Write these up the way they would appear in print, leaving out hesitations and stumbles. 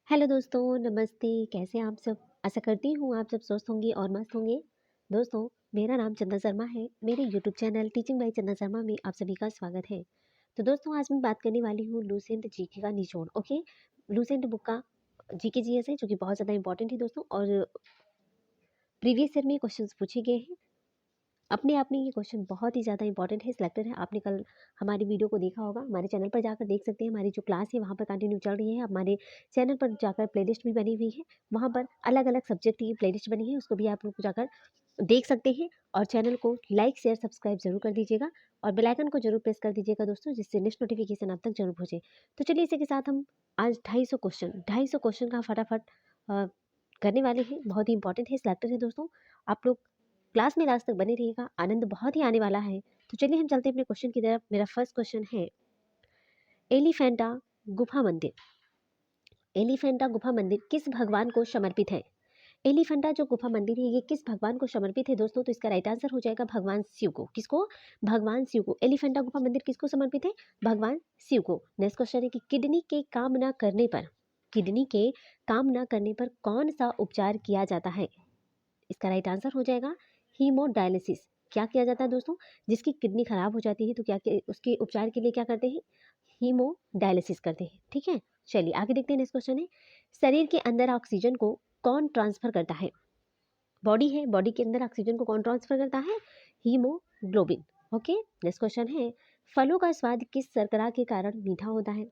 Hello दोस्तों, नमस्ते। कैसे हैं आप सब? आशा करती हूँ आप सब स्वस्थ होंगे और मस्त होंगे। दोस्तों, मेरा नाम चंदा शर्मा है। मेरे यूट्यूब चैनल टीचिंग बाय चंदा शर्मा में आप सभी का स्वागत है। तो दोस्तों, आज मैं बात करने वाली हूँ लूसेंट जीके का निचोड़। ओके, लूसेंट बुक का जीके जीएस है जो कि बहुत ज़्यादा इंपॉर्टेंट है दोस्तों, और प्रीवियस ईयर में क्वेश्चन पूछे गए हैं। अपने आप में ये क्वेश्चन बहुत ही ज़्यादा इंपॉर्टेंट है, सिलेक्टेड है। आपने कल हमारी वीडियो को देखा होगा, हमारे चैनल पर जाकर देख सकते हैं। हमारी जो क्लास है वहाँ पर कंटिन्यू चल रही है। हमारे चैनल पर जाकर प्लेलिस्ट भी बनी हुई है, वहाँ पर अलग अलग सब्जेक्ट की प्लेलिस्ट बनी है, उसको भी आप लोग जाकर देख सकते हैं। और चैनल को लाइक शेयर सब्सक्राइब जरूर कर दीजिएगा और बेल आइकन को जरूर प्रेस कर दीजिएगा दोस्तों, जिससे नेक्स्ट नोटिफिकेशन आप तक जरूर पहुँचे। तो चलिए, इसी के साथ हम आज 250 क्वेश्चन का फटाफट अ, करने वाले हैं। बहुत ही इंपॉर्टेंट है, सिलेक्टेड है दोस्तों। आप लोग क्लास में लास्ट तक बने रहिएगा, आनंद बहुत ही आने वाला है। तो चलिए हम चलते हैं अपने क्वेश्चन की तरफ। मेरा फर्स्ट क्वेश्चन है, एलिफेंटा गुफा मंदिर। एलिफेंटा गुफा मंदिर किस भगवान को समर्पित है? एलिफेंटा जो गुफा मंदिर है ये किस भगवान को समर्पित है दोस्तों? तो इसका राइट आंसर हो जाएगा भगवान शिव को। किसको? भगवान शिव को। एलिफेंटा गुफा मंदिर किसको समर्पित है? भगवान शिव को। नेक्स्ट क्वेश्चन है कि किडनी के काम न करने पर कौन सा उपचार किया जाता है? इसका राइट आंसर हो जाएगा हीमोडायलिसिस। क्या किया जाता है दोस्तों? जिसकी किडनी खराब हो जाती है तो उसके उपचार के लिए क्या करते हैं? हीमोडायलिसिस करते हैं। ठीक है, चलिए आगे देखते हैं। नेक्स्ट क्वेश्चन है, शरीर के अंदर ऑक्सीजन को कौन ट्रांसफर करता है? बॉडी है, बॉडी के अंदर ऑक्सीजन को कौन ट्रांसफर करता है? हीमोग्लोबिन। ओके, नेक्स्ट क्वेश्चन है, फलों का स्वाद किस शर्करा के कारण मीठा होता है?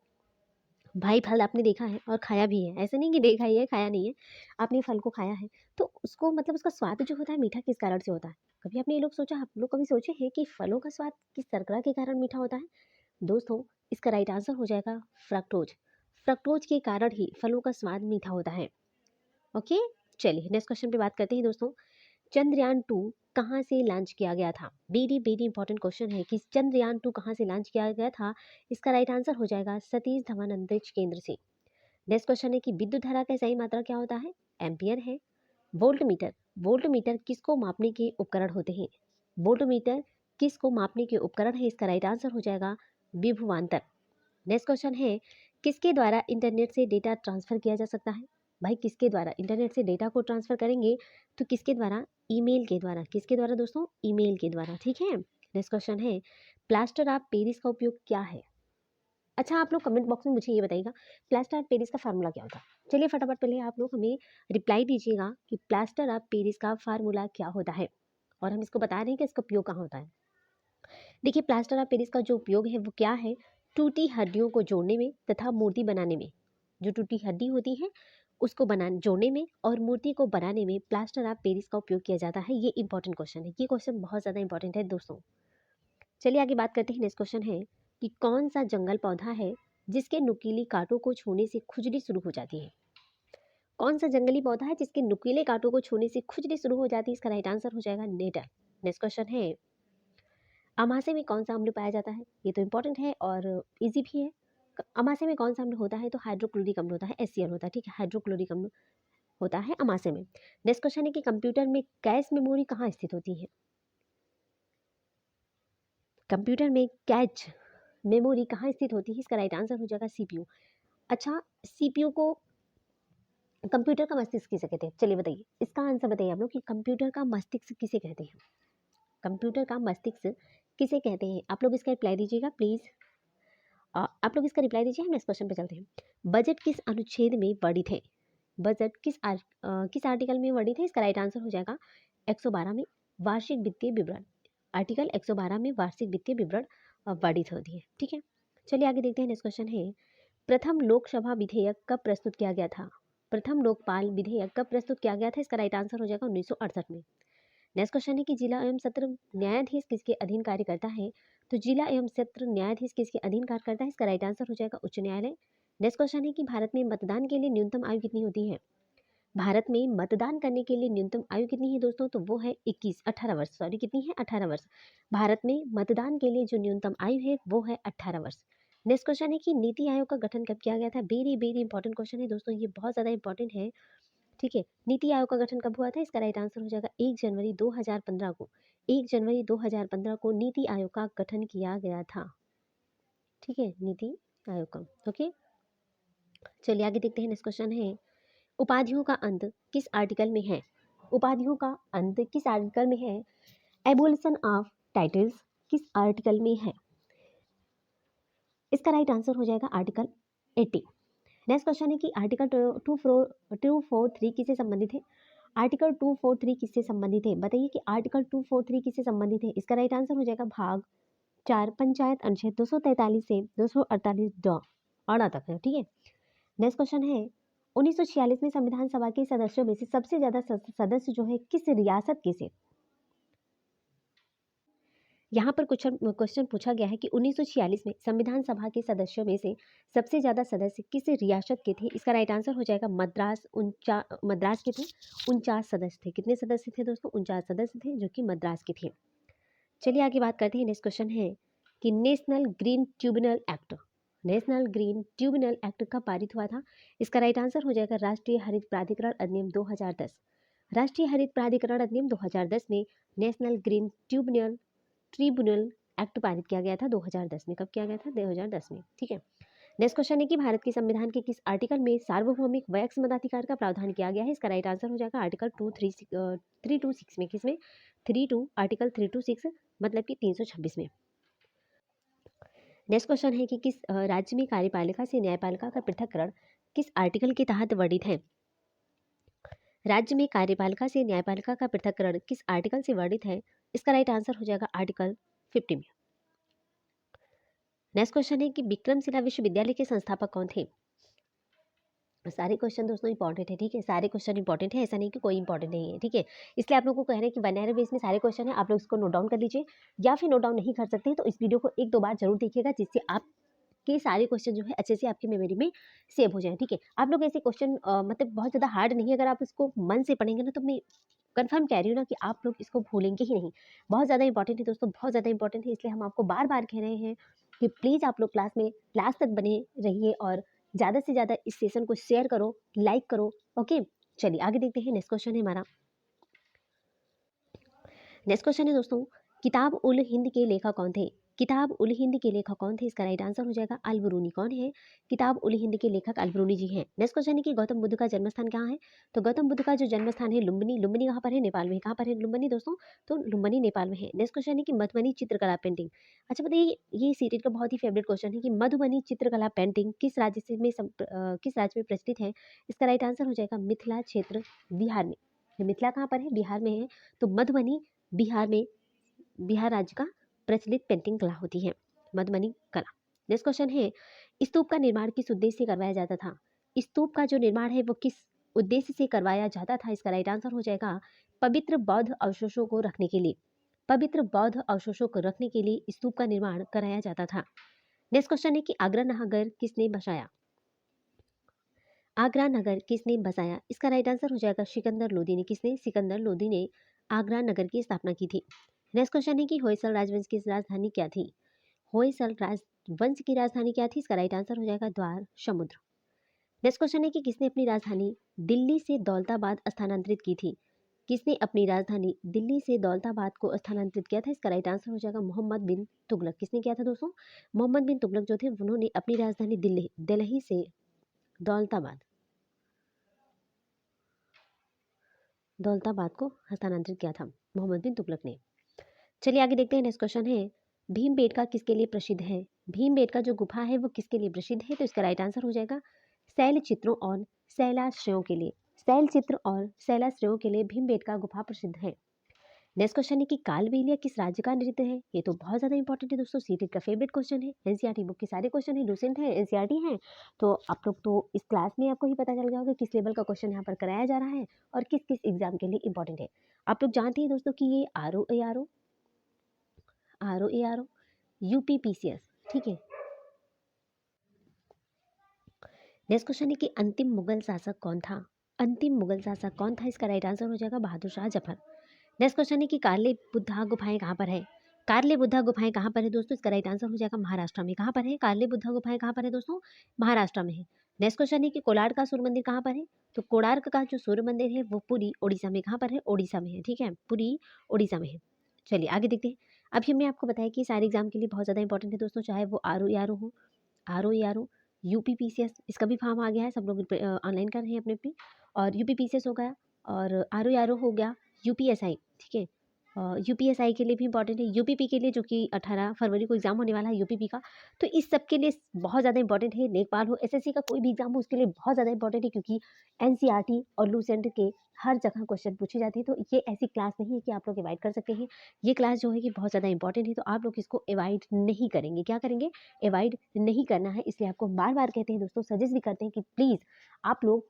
भाई, फल आपने देखा है और खाया भी है, ऐसे नहीं कि देखा ही है खाया नहीं है। आपने फल को खाया है तो उसको मतलब उसका स्वाद जो होता है मीठा किस कारण से होता है? कभी आपने ये लोग सोचा, आप लोग कभी सोचे हैं कि फलों का स्वाद किस शर्करा के कारण मीठा होता है? दोस्तों, इसका राइट आंसर हो जाएगा फ्रक्टोज। फ्रक्टोज के कारण ही फलों का स्वाद मीठा होता है। ओके, चलिए नेक्स्ट क्वेश्चन पे बात करते हैं दोस्तों। चंद्रयान 2 कहाँ से लॉन्च किया गया था? वेरी वेरी इंपॉर्टेंट क्वेश्चन है कि चंद्रयान 2 कहाँ से लॉन्च किया गया था। इसका राइट आंसर हो जाएगा सतीश धवन अंतरिक्ष केंद्र से। नेक्स्ट क्वेश्चन है कि विद्युत धारा का सही मात्रा क्या होता है? एम्पियर है। वोल्ट मीटर, वोल्ट मीटर किसको मापने के उपकरण होते हैं? वोल्ट मीटर किसको मापने के उपकरण है? इसका राइट आंसर हो जाएगा विभवांतर। नेक्स्ट क्वेश्चन है, किसके द्वारा इंटरनेट से डेटा ट्रांसफर किया जा सकता है? भाई, किसके द्वारा इंटरनेट से डेटा को ट्रांसफर करेंगे? तो किसके द्वारा? ईमेल के द्वारा। किसके द्वारा दोस्तों? ईमेल के द्वारा। ठीक है, नेक्स्ट क्वेश्चन है, प्लास्टर ऑफ पेरिस का उपयोग क्या है? अच्छा, आप लोग कमेंट बॉक्स में मुझे ये बताइएगा, प्लास्टर ऑफ पेरिस का फार्मूला क्या होता है? चलिए फटाफट पहले आप लोग हमें रिप्लाई दीजिएगा कि प्लास्टर ऑफ पेरिस का फार्मूला क्या होता है, और हम इसको बता रहे हैं कि इसका उपयोग कहाँ होता है। देखिए, प्लास्टर ऑफ पेरिस का जो उपयोग है वो क्या है? टूटी हड्डियों को जोड़ने में तथा मूर्ति बनाने में। जो टूटी हड्डी होती है उसको जोड़ने में और मूर्ति को बनाने में प्लास्टर ऑफ पेरिस का उपयोग किया जाता है। ये इंपॉर्टेंट क्वेश्चन है, ये क्वेश्चन बहुत ज़्यादा इंपॉर्टेंट है दोस्तों। चलिए आगे बात करते हैं। नेक्स्ट क्वेश्चन है कि कौन सा जंगल पौधा है जिसके नुकीली कांटों को छूने से खुजली शुरू हो जाती है? कौन सा जंगली पौधा है जिसके नुकीले कांटों को छूने से खुजली शुरू हो जाती है? इसका राइट आंसर हो जाएगा नेडर। नेक्स्ट क्वेश्चन है, अमाशय में कौन सा अम्ल पाया जाता है? ये तो इंपॉर्टेंट है और इजी भी है। अमाशय में कौन सा अम्ल होता है? तो हाइड्रोक्लोरिक अम्ल होता है, HCl होता है। ठीक है, हाइड्रोक्लोरिक अम्ल होता है अमाशय में। नेक्स्ट क्वेश्चन है कि कंप्यूटर में कैश मेमोरी कहाँ स्थित होती है? कंप्यूटर में कैच मेमोरी कहाँ स्थित होती है? इसका राइट आंसर हो जाएगा CPU। अच्छा, CPU को कंप्यूटर का मस्तिष्क किसे कहते हैं? चलिए बताइए, इसका आंसर बताइए आप लोग कि कंप्यूटर का मस्तिष्क किसे कहते हैं? कंप्यूटर का मस्तिष्क किसे कहते हैं? आप लोग इसका रिप्लाई दीजिएगा प्लीज। आप लोग इसका रिप्लाई दीजिए। हम नेक्स्ट क्वेश्चन पे चलते हैं। बजट किस अनुच्छेद में वर्णित है? बजट किस आर्टिकल में वर्णित है? इसका राइट आंसर हो जाएगा 112 में, वार्षिक वित्तीय विवरण। आर्टिकल 112 में वार्षिक वित्तीय विवरण वर्णित होती है। ठीक है, चलिए आगे देखते हैं। नेक्स्ट क्वेश्चन है, प्रथम लोकसभा विधेयक कब प्रस्तुत किया गया था? प्रथम लोकपाल विधेयक कब प्रस्तुत किया गया था? इसका राइट आंसर हो जाएगा 1968 में। नेक्स्ट क्वेश्चन है कि जिला एवं सत्र न्यायाधीश किसके अधीन कार्य करता है? तो जिला एवं सत्र न्यायाधीश किसके अधीन कार्य करता है? इसका राइट आंसर हो जाएगा उच्च न्यायालय। नेक्स्ट क्वेश्चन है कि भारत में मतदान के लिए न्यूनतम आयु कितनी होती है? भारत में मतदान करने के लिए न्यूनतम आयु कितनी है दोस्तों? तो वो है 18 वर्ष। सॉरी, कितनी है? 18 वर्ष। भारत में मतदान के लिए जो न्यूनतम आयु है वो है 18 वर्ष। नेक्स्ट क्वेश्चन है कि नीति आयोग का गठन कब किया गया था? वेरी वेरी इंपॉर्टेंट क्वेश्चन है दोस्तों, ये बहुत ज़्यादा इंपॉर्टेंट है। ठीक है, नीति आयोग का गठन कब हुआ था? इसका राइट आंसर हो जाएगा 1 जनवरी 2015 को। 1 जनवरी 2015 को नीति आयोग का गठन किया गया था। ठीक है, नीति आयोग का। ओके, चलिए आगे देखते हैं। नेक्स्ट क्वेश्चन है, उपाधियों का अंत किस आर्टिकल में है? उपाधियों का अंत किस आर्टिकल में है? एबोलिशन ऑफ टाइटल्स किस आर्टिकल में है? इसका राइट आंसर हो जाएगा आर्टिकल 80। नेक्स्ट क्वेश्चन है कि आर्टिकल 243 किससे संबंधित है? आर्टिकल 243 किससे संबंधित है? बताइए कि आर्टिकल 243 किससे संबंधित है? इसका राइट आंसर हो जाएगा भाग 4 पंचायत अनुच्छेद 243 से 248 ड अड़ा तक है। ठीक है। नेक्स्ट क्वेश्चन है, 1946 में संविधान सभा के सदस्यों में से सबसे ज्यादा सदस्य जो है किस रियासत के से? यहाँ पर क्वेश्चन पूछा गया है कि 1946 में संविधान सभा के सदस्यों में से सबसे ज्यादा सदस्य किस रियासत के थे? इसका राइट आंसर हो जाएगा मद्रास। मद्रास के थे 49 सदस्य थे। कितने सदस्य थे दोस्तों? 49 सदस्य थे जो कि मद्रास के थे। चलिए आगे बात करते हैं। नेक्स्ट क्वेश्चन है कि national green tribunal act, national green tribunal act कब पारित हुआ था? इसका राइट आंसर हो जाएगा राष्ट्रीय हरित प्राधिकरण अधिनियम 2010। राष्ट्रीय हरित प्राधिकरण अधिनियम 2010 में नेशनल ग्रीन ट्रिब्यूनल एक्ट पारित किया गया था 2010 में। कब किया गया था? 2010 में। ठीक है। नेक्स्ट क्वेश्चन है कि भारत के संविधान के किस आर्टिकल में सार्वभौमिक वयस्क मताधिकार का प्रावधान किया गया है? इसका राइट आंसर हो जाएगा आर्टिकल 326 में। किसमें? 32 आर्टिकल 326 मतलब कि 326 में। नेक्स्ट क्वेश्चन है कि किस राज्य में कार्यपालिका से न्यायपालिका का पृथक्करण किस आर्टिकल के तहत वर्णित है? राज्य में कार्यपालिका से न्यायपालिका का पृथक्करण किस आर्टिकल से वर्णित है? इसका राइट आंसर हो जाएगा आर्टिकल 50 में। नेक्स्ट क्वेश्चन है कि विक्रमशिला विश्वविद्यालय के संस्थापक कौन थे? सारे क्वेश्चन दोस्तों इंपॉर्टेंट है। ठीक है, सारे क्वेश्चन इंपॉर्टेंट है, ऐसा नहीं कि कोई इंपॉर्टेंट नहीं है। ठीक है, इसलिए आप लोगों को कह रहे हैं कि बाइनरी बेस में सारे क्वेश्चन है, आप लोग इसको नोट डाउन कर लीजिए, या फिर नोट डाउन नहीं कर सकते तो इस वीडियो को 1-2 बार जरूर देखिएगा, जिससे आप के सारे क्वेश्चन जो है अच्छे से आपकी मेमोरी में सेव हो जाए। ठीक है, आप लोग ऐसे क्वेश्चन मतलब बहुत ज़्यादा हार्ड नहीं, अगर आप इसको मन से पढ़ेंगे ना तो मैं कंफर्म कह रही हूँ ना कि आप लोग इसको भूलेंगे ही नहीं। बहुत ज़्यादा इंपॉर्टेंट है दोस्तों, बहुत ज़्यादा इंपॉर्टेंट है, इसलिए हम आपको बार बार कह रहे हैं कि प्लीज़ आप लोग क्लास में लास्ट तक बने रहिए और ज़्यादा से ज़्यादा इस सेशन को शेयर करो, लाइक करो। ओके, चलिए आगे देखते हैं। नेक्स्ट क्वेश्चन है हमारा। नेक्स्ट क्वेश्चन है दोस्तों, किताब उल हिंद के लेखक कौन थे? किताब उल हिंद के लेखक कौन थे? इसका राइट आंसर हो जाएगा अल-बरूनी। कौन है? किताब उल हिंद के लेखक अल-बरूनी जी हैं। नेक्स्ट क्वेश्चन है कि गौतम बुद्ध का जन्म स्थान कहाँ है? तो गौतम बुद्ध का जो जन्म स्थान है लुम्बिनी। लुम्बिनी कहाँ पर है? नेपाल में। कहाँ पर है लुम्बिनी दोस्तों? तो लुम्बिनी नेपाल में है। नेक्स्ट क्वेश्चन है कि मधुबनी चित्रकला पेंटिंग। अच्छा बताइए, ये सीरीज का बहुत ही फेवरेट क्वेश्चन है कि मधुबनी चित्रकला पेंटिंग किस राज्य से में किस राज्य में प्रचलित है? इसका राइट आंसर हो जाएगा मिथिला क्षेत्र, बिहार में। मिथिला कहाँ पर है? बिहार में है। तो मधुबनी बिहार में, बिहार राज्य का प्रचलित पेंटिंग कला होती है मधुबनी कला। नेक्स्ट क्वेश्चन है, स्तूप का निर्माण किस उद्देश्य से करवाया जाता था? स्तूप का जो निर्माण है वो किस उद्देश्य से करवाया जाता था? इसका राइट आंसर हो जाएगा पवित्र बौद्ध अवशेषों को रखने के लिए। पवित्र बौद्ध अवशेषों को रखने के लिए स्तूप का निर्माण कराया जाता था। नेक्स्ट क्वेश्चन है कि आगरा नगर किसने बसाया? आगरा नगर किसने बसाया? इसका राइट आंसर हो जाएगा सिकंदर लोदी ने। किसने? सिकंदर लोदी ने आगरा नगर की स्थापना की थी। नेक्स्ट क्वेश्चन है कि होयसल राजवंश की राजधानी क्या थी? होयसल राजवंश की राजधानी क्या थी? इसका राइट आंसर हो जाएगा द्वार समुद्र। नेक्स्ट क्वेश्चन है कि किसने अपनी राजधानी दिल्ली से दौलताबाद स्थानांतरित की थी? किसने अपनी राजधानी दिल्ली से दौलताबाद को स्थानांतरित किया था? इसका राइट आंसर हो जाएगा मोहम्मद बिन तुगलक। किसने किया था दोस्तों? मोहम्मद बिन तुगलक जो थे उन्होंने अपनी राजधानी दिल्ली से दौलताबाद दौलताबाद को हस्तांतरित किया था मोहम्मद बिन तुगलक ने। चलिए आगे देखते हैं। नेक्स्ट क्वेश्चन है, भीमबेटका किसके लिए प्रसिद्ध है? भीमबेटका जो गुफा है वो किसके लिए प्रसिद्ध है? तो इसका राइट आंसर हो जाएगा शैल चित्रों और शैलाश्रयों के लिए। शैल चित्र और शैलाश्रयों के लिए भीमबेटका गुफा प्रसिद्ध है। नेक्स्ट क्वेश्चन है कि कालबेलिया किस राज्य का नृत्य है? ये तो बहुत ज्यादा इंपॉर्टेंट है दोस्तों, सीटेट का फेवरेट क्वेश्चन है। एनसीईआरटी बुक के सारे क्वेश्चन है, लूसेंट है, एनसीईआरटी है, तो आप लोग तो इस क्लास में आपको ही पता चल गया होगा किस लेवल का क्वेश्चन यहाँ पर कराया जा रहा है और किस किस एग्जाम के लिए इंपॉर्टेंट है। आप लोग जानते हैं दोस्तों कि ये ROARO UPPCS। ठीक है। नेक्स्ट क्वेश्चन है कि अंतिम मुगल शासक कौन था? अंतिम मुगल शासक कौन था? इसका राइट आंसर हो जाएगा बहादुर शाह जफर। नेक्स्ट क्वेश्चन है कि कारले बुद्धा गुफाएं कहाँ पर है? कारले बुद्धा गुफाएं कहाँ पर है दोस्तों? इसका राइट आंसर हो जाएगा महाराष्ट्र में। कहाँ पर है कारले बुद्धा गुफाएं? कहाँ पर है दोस्तों? महाराष्ट्र में है। नेक्स्ट क्वेश्चन है कि कोणार्क का सूर्य मंदिर कहाँ पर है? तो कोणार्क का जो सूर्य मंदिर है वो पुरी उड़ीसा में। कहाँ पर है? उड़ीसा में है। ठीक है, पुरी उड़ीसा में है। चलिए आगे देखते हैं। अभी हमने आपको बताया कि सारे एग्जाम के लिए बहुत ज़्यादा इंपॉर्टेंट है दोस्तों, चाहे वो ROARO हो, यूपीपीसीएस, इसका भी फॉर्म आ गया है, सब लोग ऑनलाइन कर रहे हैं अपने अपनी। और यूपीपीसीएस हो गया, और आरओ हो गया, यूपीएसआई, ठीक है। यूपीएसआई के लिए भी इंपॉर्टेंट है, यूपीपी के लिए जो कि 18 फरवरी को एग्जाम होने वाला है यूपीपी का। तो इस सब के लिए बहुत ज़्यादा इंपॉर्टेंट है। लेखपाल हो, एसएससी का कोई भी एग्जाम हो, उसके लिए बहुत ज़्यादा इंपॉर्टेंट है, क्योंकि एनसीईआरटी और लूसेंट के हर जगह क्वेश्चन पूछे जाते हैं। तो ये ऐसी क्लास नहीं है कि आप लोग अवॉइड कर सकते हैं। ये क्लास जो है कि बहुत ज़्यादा इंपॉर्टेंट है, तो आप लोग इसको अवॉइड नहीं करेंगे। क्या करेंगे? अवॉइड नहीं करना है। इसलिए आपको बार बार कहते हैं दोस्तों, सजेस्ट भी करते हैं कि प्लीज़ आप लोग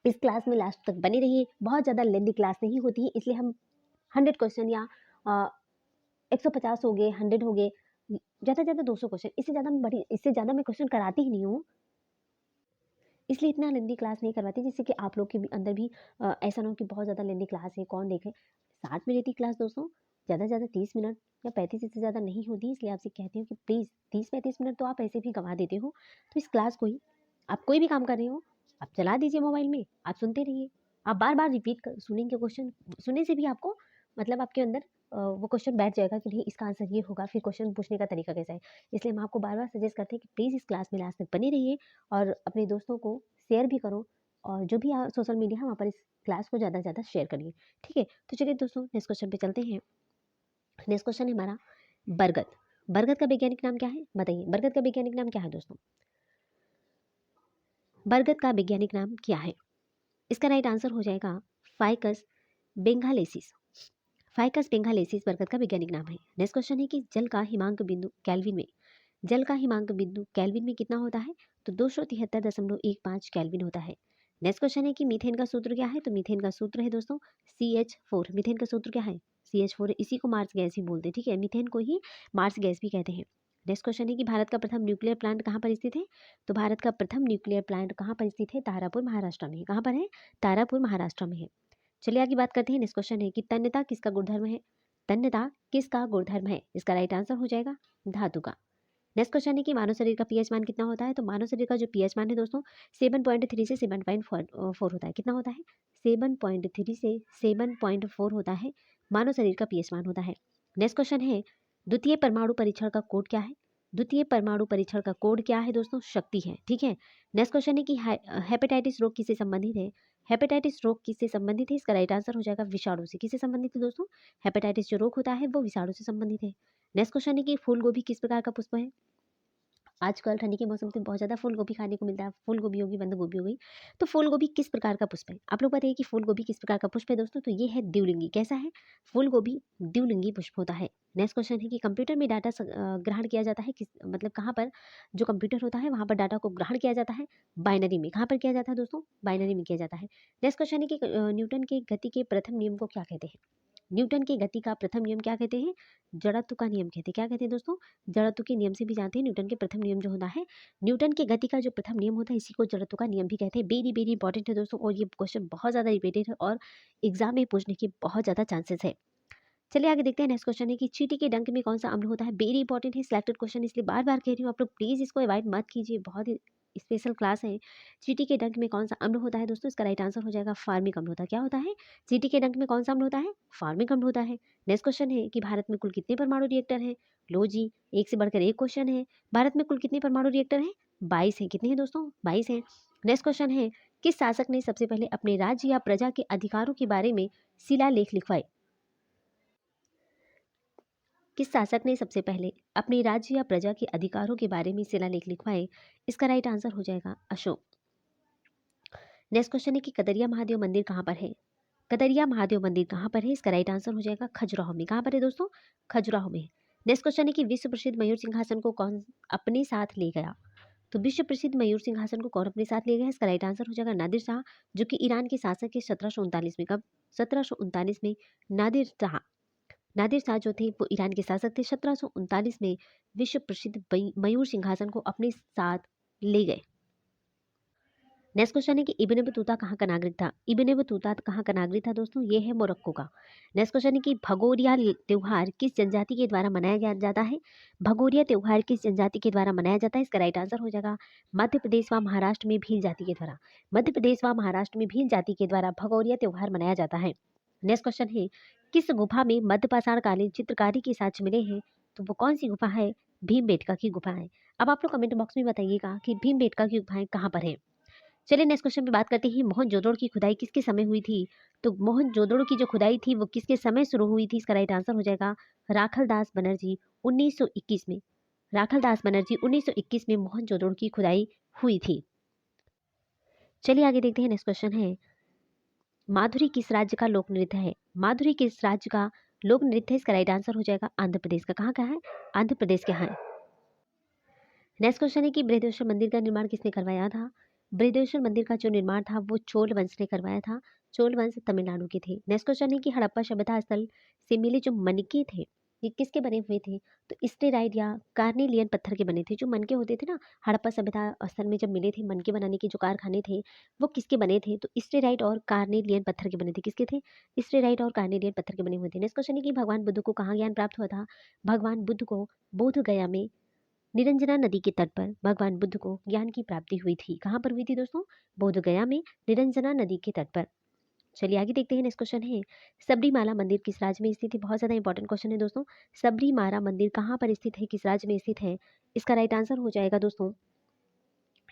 इस क्लास में लास्ट तक बने रहिए। बहुत ज़्यादा लेंदी क्लास नहीं होती है, इसलिए हम 100 क्वेश्चन या 150 हो गए, 100 हो गए, ज़्यादा से ज़्यादा 200 क्वेश्चन, इससे ज़्यादा मैं क्वेश्चन कराती ही नहीं हूँ। इसलिए इतना लेंदी क्लास नहीं करवाती, जिससे कि आप लोग के भी अंदर भी ऐसा ना हो कि बहुत ज़्यादा लेंदी क्लास है, कौन देखे। 60 मिनट की क्लास दोस्तों, ज़्यादा से ज़्यादा 30 मिनट या 35, इससे ज़्यादा नहीं होती। इसलिए आपसे कहती हूँ कि प्लीज़ 30-35 मिनट तो आप ऐसे भी गंवा देते हो। तो इस क्लास को ही आप कोई भी काम कर रहे हो, आप चला दीजिए मोबाइल में, आप सुनते रहिए। आप बार बार रिपीट कर सुनेंगे क्वेश्चन, सुनने से भी आपको मतलब आपके अंदर वो क्वेश्चन बैठ जाएगा कि नहीं, इसका आंसर ये होगा, फिर क्वेश्चन पूछने का तरीका कैसा है। इसलिए हम आपको बार बार सजेस्ट करते हैं कि प्लीज़ इस क्लास में लास्ट तक बने रहिए, और अपने दोस्तों को शेयर भी करो, और जो भी सोशल मीडिया है वहाँ पर इस क्लास को ज़्यादा से ज़्यादा शेयर करिए, ठीक है। तो चलिए दोस्तों, नेक्स्ट क्वेश्चन पे चलते हैं। नेक्स्ट क्वेश्चन है हमारा बरगद। बरगद का वैज्ञानिक नाम क्या है? बताइए, बरगद का वैज्ञानिक नाम क्या है दोस्तों? बरगद का वैज्ञानिक नाम क्या है? इसका राइट आंसर हो जाएगा फाइकस बेंगालेसिस। फाइकस बेंगालेसिस बरगद का वैज्ञानिक नाम है। नेक्स्ट क्वेश्चन है कि जल का हिमांक बिंदु केल्विन में, जल का हिमांक बिंदु केल्विन में कितना होता है? तो 273.15 केल्विन होता है। नेक्स्ट क्वेश्चन है कि मीथेन का सूत्र क्या है? तो मीथेन का सूत्र है दोस्तों CH4। मीथेन का सूत्र क्या है? CH4 है। इसी को मार्स गैस भी बोलते हैं, ठीक है। मीथेन को ही मार्स गैस भी कहते हैं। नेक्स्ट क्वेश्चन है कि भारत का प्रथम न्यूक्लियर प्लांट कहाँ पर स्थित है? तो भारत का प्रथम न्यूक्लियर प्लांट कहाँ पर स्थित है? तारापुर महाराष्ट्र में। कहाँ पर है? तारापुर महाराष्ट्र में है। चलिए आगे बात करते हैं। नेक्स्ट क्वेश्चन है कि तन्यता किसका गुणधर्म है? तन्यता किसका गुणधर्म है? इसका राइट आंसर हो जाएगा धातु का। नेक्स्ट क्वेश्चन है कि मानव शरीर का पीएच मान कितना होता है? तो मानव शरीर का जो पीएच मान है दोस्तों 7.3 से 7.4 होता है। कितना होता है? 7.3 से 7.4 होता है, मानव शरीर का पीएच मान होता है। नेक्स्ट क्वेश्चन है द्वितीय परमाणु परीक्षण का कोड क्या है? द्वितीय परमाणु परीक्षण का कोड क्या है दोस्तों? शक्ति है, ठीक है। नेक्स्ट क्वेश्चन है कि हेपेटाइटिस रोग किससे संबंधित है? हेपेटाइटिस रोग किससे संबंधित है? इसका राइट आंसर हो जाएगा विषाणु से। किससे संबंधित है दोस्तों? हेपेटाइटिस जो रोग होता है वो विषाणु से संबंधित है। नेक्स्ट क्वेश्चन है कि फूल गोभी किस प्रकार का पुष्प है? आजकल ठंडी के मौसम में बहुत ज़्यादा फूल गोभी खाने को मिलता है। फूल गोभी होगी, बंद गोभी हो गई। तो फूल गोभी किस प्रकार का पुष्प है? आप लोग बताइए कि फूल गोभी किस प्रकार का पुष्प है दोस्तों? तो ये है द्विलिंगी। कैसा है? फूल गोभी द्विलिंगी पुष्प होता है। नेक्स्ट क्वेश्चन है कि कंप्यूटर में डाटा ग्रहण किया जाता है किस मतलब कहाँ पर? जो कंप्यूटर होता है वहाँ पर डाटा को ग्रहण किया जाता है बाइनरी में। कहाँ पर किया जाता है दोस्तों? बाइनरी में किया जाता है। नेक्स्ट क्वेश्चन है कि न्यूटन के गति के प्रथम नियम को क्या कहते हैं? न्यूटन के गति का प्रथम नियम क्या कहते हैं? जड़त्व का नियम कहते हैं। क्या कहते हैं दोस्तों? जड़त्व के नियम से भी जानते हैं। न्यूटन के प्रथम नियम जो होता है, न्यूटन के गति का जो प्रथम नियम होता है, इसी को जड़त्व का नियम भी कहते हैं। वेरी वेरी इंपॉर्टेंट है दोस्तों, और ये क्वेश्चन बहुत ज़्यादा रिपीटेड है और एग्जाम में पूछने के बहुत ज़्यादा चांसेस है। चलिए आगे देखते हैं। नेक्स्ट क्वेश्चन है कि चींटी के डंक में कौन सा अम्ल होता है? वेरी इंपॉर्टेंट है, सिलेक्टेड क्वेश्चन, इसलिए बार बार कह रही हूँ, आप लोग प्लीज़ इसको अवॉइड मत कीजिए। बहुत ही स्पेशल क्लास है। चींटी के डंक में कौन सा अम्ल होता है दोस्तों? इसका राइट आंसर हो जाएगा फार्मिक अम्ल होता है। क्या होता है? चींटी के डंक में कौन सा अम्ल होता है? फार्मिक अम्ल होता है। नेक्स्ट क्वेश्चन है कि भारत में कुल कितने परमाणु रिएक्टर हैं? लो जी, एक से बढ़कर एक क्वेश्चन है। भारत में कुल कितने परमाणु रिएक्टर हैं? 22 हैं। कितने हैं दोस्तों? 22 हैं। नेक्स्ट क्वेश्चन है किस शासक ने सबसे पहले अपने राज्य या प्रजा के अधिकारों के बारे में शिलालेख लिखवाए? किस शासक ने सबसे पहले अपने राज्य या प्रजा के अधिकारों के बारे में शिलालेख लिखवाए? इसका राइट आंसर हो जाएगा अशोक। नेक्स्ट क्वेश्चन है कि कदरिया महादेव मंदिर कहाँ पर है? कदरिया महादेव मंदिर कहाँ पर है? इसका राइट आंसर हो जाएगा खजुराहो में। कहाँ पर है दोस्तों? खजुराहो में। नेक्स्ट क्वेश्चन है कि विश्व प्रसिद्ध मयूर सिंहासन को कौन अपने साथ ले गया? तो विश्व प्रसिद्ध मयूर सिंहासन को कौन अपने साथ ले गया? इसका राइट आंसर हो जाएगा नादिर शाह, जो कि ईरान के शासक के 1739 में। कब? 1739 में नादिर शाह जो थे वो ईरान के शासक थे। 1739 में विश्व प्रसिद्ध मयूर सिंहासन को अपने साथ ले गए। नेक्स्ट क्वेश्चन है कि इब्न बतूता कहाँ का नागरिक था? इब्न बतूता कहाँ का नागरिक था दोस्तों? ये है मोरक्को का। नेक्स्ट क्वेश्चन है कि भगोरिया त्योहार किस जनजाति के द्वारा मनाया जाता है? भगोरिया त्योहार किस जनजाति के द्वारा मनाया जाता है? इसका राइट आंसर हो जाएगा मध्य प्रदेश व महाराष्ट्र में भील जाति के द्वारा। मध्य प्रदेश व महाराष्ट्र में भील जाति के द्वारा भगोरिया त्योहार मनाया जाता है। नेक्स्ट क्वेश्चन है किस गुफा में मध्यपाषाण कालीन चित्रकारी के साक्ष्य मिले हैं? तो वो कौन सी गुफा है? भीमबेटका की गुफा है। अब आप लोग कमेंट बॉक्स में बताइएगा कि भीमबेटका की गुफाएं कहाँ पर है। चलिए नेक्स्ट क्वेश्चन पे बात करते हैं। मोहनजोदड़ो की खुदाई किसके समय हुई थी? तो मोहनजोदड़ो की जो खुदाई थी वो किसके समय शुरू हुई थी? इसका राइट आंसर हो जाएगा राखलदास बनर्जी 1921 में। राखलदास बनर्जी 1921 में मोहनजोदड़ो की खुदाई हुई थी। चलिए आगे देखते हैं। नेक्स्ट क्वेश्चन है, माधुरी किस राज्य का लोक नृत्य है? माधुरी किस राज्य का लोक नृत्य है? इसका राइट आंसर हो जाएगा आंध्र प्रदेश का। कहाँ का है? आंध्र प्रदेश के है। नेक्स्ट क्वेश्चन है कि बृहदेश्वर मंदिर का निर्माण किसने करवाया था? बृहदेश्वर मंदिर का जो निर्माण था वो चोल वंश ने करवाया था। चोल वंश तमिलनाडु के थे। नेक्स्ट क्वेश्चन है कि हड़प्पा सभ्यता स्थल से मिले जो मनके थे ये किसके बने हुए थे? तो स्टेराइड या कार्नेलियन पत्थर के बने थे। जो मनके होते थे ना, हड़प्पा सभ्यता स्थल में जब मिले थे मनके बनाने के जो कारखाने थे वो किसके बने थे? तो स्टेराइड और कार्नेलियन पत्थर के बने थे। किसके थे? स्टेराइड और कार्नेलियन पत्थर के बने हुए थे। नेक्स्ट क्वेश्चन है कि भगवान बुद्ध को कहाँ ज्ञान प्राप्त हुआ था? भगवान बुद्ध को बोध गया में निरंजना नदी के तट पर भगवान बुद्ध को ज्ञान की प्राप्ति हुई थी। कहाँ पर हुई थी दोस्तों? बोध गया में निरंजना नदी के तट पर। चलिए आगे देखते हैं। नेक्स्ट क्वेश्चन है, सबरीमाला मंदिर किस राज्य में स्थित है? बहुत ज्यादा इंपॉर्टेंट क्वेश्चन है दोस्तों। सबरीमाला मंदिर कहाँ पर स्थित है, किस राज्य में स्थित है? इसका राइट आंसर हो जाएगा दोस्तों,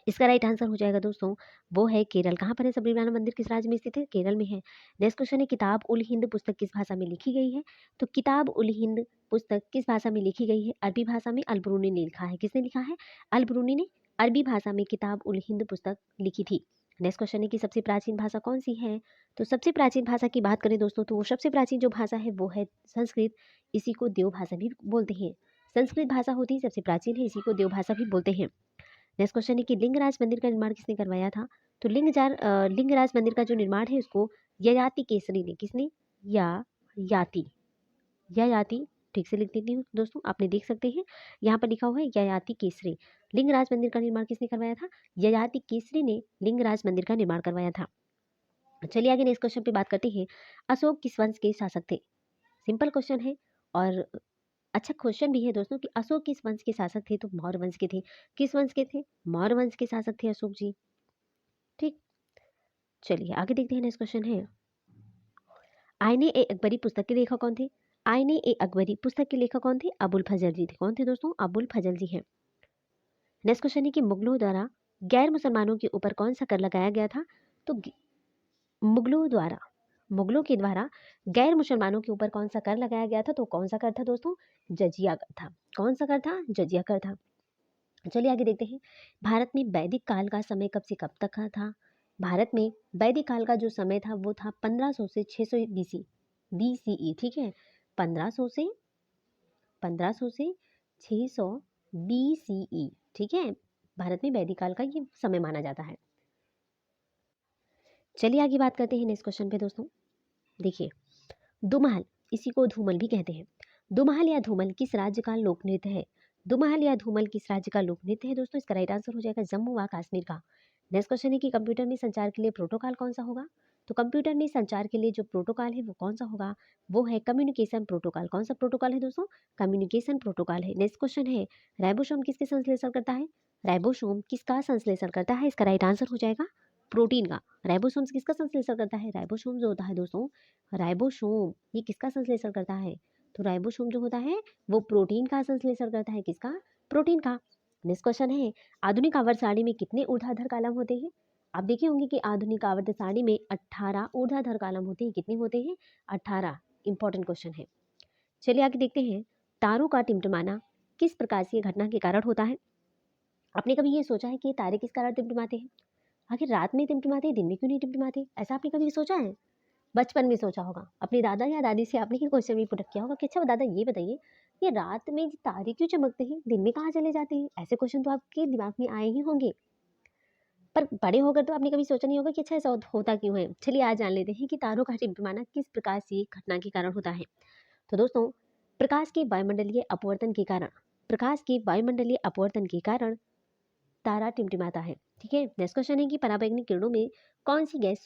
इसका राइट आंसर हो जाएगा दोस्तों, वो है केरल। कहाँ पर है सबरीमाला मंदिर, किस राज्य में स्थित है? केरल में है। नेक्स्ट क्वेश्चन है, किताब उल हिंद पुस्तक किस भाषा में लिखी गई है? तो किताब उल हिंद पुस्तक किस भाषा में लिखी गई है? अरबी भाषा में अलबरूनी ने लिखा है। किसने लिखा है? अलबरूनी ने अरबी भाषा में किताब उल हिंद पुस्तक लिखी थी। नेक्स्ट क्वेश्चन है कि सबसे प्राचीन भाषा कौन सी है? तो सबसे प्राचीन भाषा की बात करें दोस्तों तो वो सबसे प्राचीन जो भाषा है वो है संस्कृत। इसी को देव भाषा भी बोलते हैं। संस्कृत भाषा होती है सबसे प्राचीन है, इसी को देव भाषा भी बोलते हैं। नेक्स्ट क्वेश्चन है कि लिंगराज मंदिर का निर्माण किसने करवाया था? तो लिंगराज मंदिर का जो निर्माण है उसको ययाति केसरी ने, किसने? या याति, ययाति, ठीक से लिख देती हूँ दोस्तों, आपने देख सकते हैं यहाँ पर लिखा हुआ है ययाति केसरी। लिंगराज मंदिर का निर्माण किसने करवाया था? ययाति केसरी ने लिंगराज मंदिर का निर्माण करवाया था। चलिए आगे नेक्स्ट क्वेश्चन पे बात करते हैं। अशोक किस वंश के शासक थे? सिंपल क्वेश्चन है और अच्छा क्वेश्चन भी है दोस्तों कि अशोक किस वंश के शासक थे? तो मौर्य वंश के थे। किस वंश के थे? मौर्य वंश के शासक थे अशोक जी। ठीक, चलिए आगे देखते हैं। नेक्स्ट क्वेश्चन है, आईने ए अकबरी पुस्तक के लेखक कौन थे? आईने ए अकबरी पुस्तक के लेखक कौन थे? अबुल फजल जी थे। कौन थे दोस्तों? अबुल फजल जी हैं। नेक्स्ट क्वेश्चन है कि मुगलों द्वारा गैर मुसलमानों के ऊपर कौन सा कर लगाया गया था? तो मुगलों के द्वारा गैर मुसलमानों के ऊपर कौन सा कर लगाया गया था? तो कौन सा कर था दोस्तों? जजिया कर था। कौन सा कर था? जजिया कर था। चलिए आगे देखते हैं। भारत में वैदिक काल का समय कब से कब तक का था? भारत में वैदिक काल का जो समय था वो था 1500 से 600 बीसीई। ठीक है, 1500 से 600 बीसीई। ठीक है, भारत में वैदिक काल का ये समय माना जाता है। चलिए आगे बात करते हैं नेक्स्ट क्वेश्चन पे दोस्तों। देखिए, दुमहल, इसी को धूमल भी कहते हैं। दुमहल या धूमल किस राज्य का लोक नृत्य है? दुमहल या धूमल किस राज्य का लोक नृत्य है दोस्तों? इसका राइट आंसर हो जाएगा जम्मू व कश्मीर का। नेक्स्ट क्वेश्चन है कि कंप्यूटर में संचार के लिए प्रोटोकॉल कौन सा होगा? तो कंप्यूटर में संचार के लिए जो प्रोटोकॉल है वो कौन सा होगा? वो है कम्युनिकेशन प्रोटोकॉल। कौन सा प्रोटोकॉल है दोस्तों? कम्युनिकेशन प्रोटोकॉल है। नेक्स्ट क्वेश्चन है, राइबोसोम किसके संश्लेषण करता है? राइबोसोम किसका संश्लेषण करता है? इसका राइट आंसर हो जाएगा प्रोटीन का। राइबोसोम किसका संश्लेषण करता है? राइबोसोम जो होता है दोस्तों, राइबोसोम ये किसका संश्लेषण करता है? तो राइबोसोम जो होता है वो प्रोटीन का संश्लेषण करता है। किसका? प्रोटीन का। नेक्स्ट क्वेश्चन है, आधुनिक आवर्त सारणी में कितने ऊर्ध्वाधर कॉलम होते हैं? आप देखे होंगे कि आधुनिक आवर्त सारणी में 18 ऊर्ध्वाधर कॉलम होते हैं। कितने होते हैं? 18। इंपॉर्टेंट क्वेश्चन है। चलिए आगे देखते हैं, तारों का टिमटिमाना किस प्रकार की घटना के कारण होता है? आपने कभी ये सोचा है कि ये तारे किस कारण टिमटिमाते हैं? आखिर रात में टिमटिमाते हैं, दिन में क्यों नहीं टिमटिमाते? ऐसा आपने कभी सोचा है? बचपन में सोचा होगा, अपने दादा या दादी से आपने ये क्वेश्चन भी पुट किया होगा कि अच्छा दादा ये बताइए, ये रात में तारे क्यों चमकते हैं, दिन में कहाँ चले जाते हैं? ऐसे क्वेश्चन तो आपके दिमाग में आए ही होंगे, पर बड़े होकर तो आपने कभी सोचा नहीं होगा कि अच्छा ऐसा होता क्यों है। चलिए आज जान लेते हैं कि तारों का टिमटिमाना किस प्रकार से घटना के कारण होता है। तो दोस्तों, प्रकाश के वायुमंडलीय अपवर्तन के कारण, प्रकाश के वायुमंडलीय अपवर्तन के कारण तारा टिमटिमाता है। ठीक है, नेक्स्ट क्वेश्चन है कि पराबैंगनी किरणों में कौन सी गैस